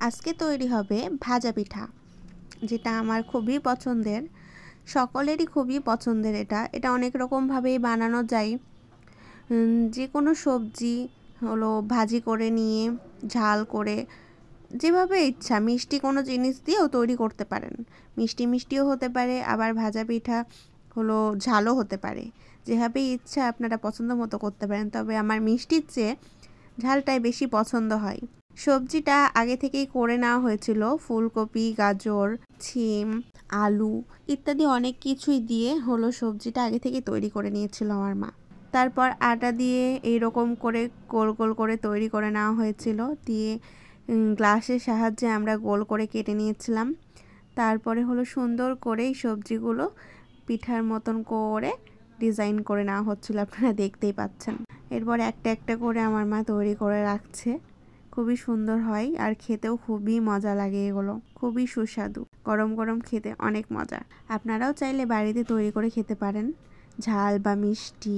আজকে তৈরি হবে ভাজা পিঠা, যেটা আমার খুবই পছন্দের, সকলেরই খুবই পছন্দের। এটা অনেক রকমভাবেই বানানো যায়। যে কোনো সবজি হলো ভাজি করে নিয়ে ঝাল করে, যেভাবে ইচ্ছা মিষ্টি কোনো জিনিস দিয়েও তৈরি করতে পারেন। মিষ্টিও হতে পারে, আবার ভাজা পিঠা হলো ঝালও হতে পারে। যেভাবে ইচ্ছা আপনারা পছন্দ মতো করতে পারেন, তবে আমার মিষ্টির চেয়ে ঝালটাই বেশি পছন্দ হয়। সবজিটা আগে থেকেই করে নেওয়া হয়েছিল, ফুলকপি, গাজর, শিম, আলু ইত্যাদি অনেক কিছুই দিয়ে হলো সবজিটা আগে থেকে তৈরি করে নিয়েছিল আমার মা। তারপর আটা দিয়ে এইরকম করে গোল গোল করে তৈরি করে নেওয়া হয়েছিল, দিয়ে গ্লাসের সাহায্যে আমরা গোল করে কেটে নিয়েছিলাম। তারপরে হলো সুন্দর করে এই সবজিগুলো পিঠার মতন করে ডিজাইন করে নেওয়া হচ্ছিল, আপনারা দেখতেই পাচ্ছেন। এরপর একটা একটা করে আমার মা তৈরি করে রাখছে। খুবই সুন্দর হয় আর খেতেও খুবই মজা লাগে, এগুলো খুবই সুস্বাদু, গরম গরম খেতে অনেক মজা। আপনারাও চাইলে বাড়িতে তৈরি করে খেতে পারেন, ঝাল বা মিষ্টি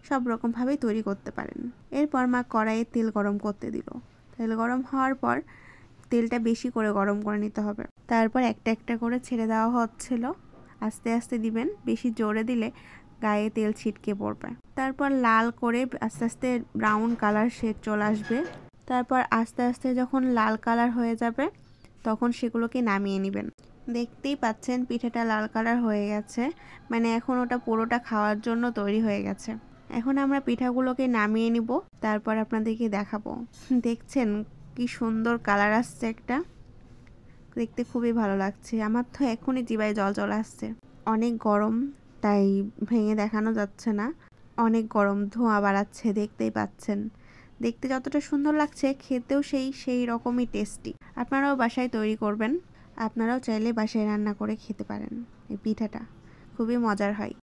সব রকমভাবেই তৈরি করতে পারেন। এরপর মা কড়াইয়ে তেল গরম করতে দিল। তেল গরম হওয়ার পর তেলটা বেশি করে গরম করে নিতে হবে। তারপর একটা একটা করে ছেড়ে দেওয়া হচ্ছিল, আস্তে আস্তে দিবেন, বেশি জোরে দিলে গায়ে তেল ছিটকে পড়বে। তারপর লাল করে আস্তে আস্তে ব্রাউন কালার শেড চলে আসবে। তারপর আস্তে আস্তে যখন লাল কালার হয়ে যাবে তখন সেগুলোকে নামিয়ে নেবেন। দেখতেই পাচ্ছেন পিঠাটা লাল কালার হয়ে গেছে, মানে এখন ওটা পুরোটা খাওয়ার জন্য তৈরি হয়ে গেছে। এখন আমরা পিঠাগুলোকে নামিয়ে নিব, তারপর আপনাদেরকে দেখাবো। দেখছেন কি সুন্দর কালার আসছে, একটা দেখতে খুবই ভালো লাগছে। আমার তো এখনই জিভায় জল চলে আসছে। অনেক গরম, তাই ভেঙে দেখানো যাচ্ছে না। অনেক গরম, ধোঁয়া বাড়াচ্ছে, দেখতেই পাচ্ছেন। দেখতে যতটা সুন্দর লাগছে, খেতেও সেই রকমই টেস্টি। আপনারাও বাসায় তৈরি করবেন, আপনারাও চাইলে বাসায় রান্না করে খেতে পারেন। এই পিঠাটা খুবই মজার হয়।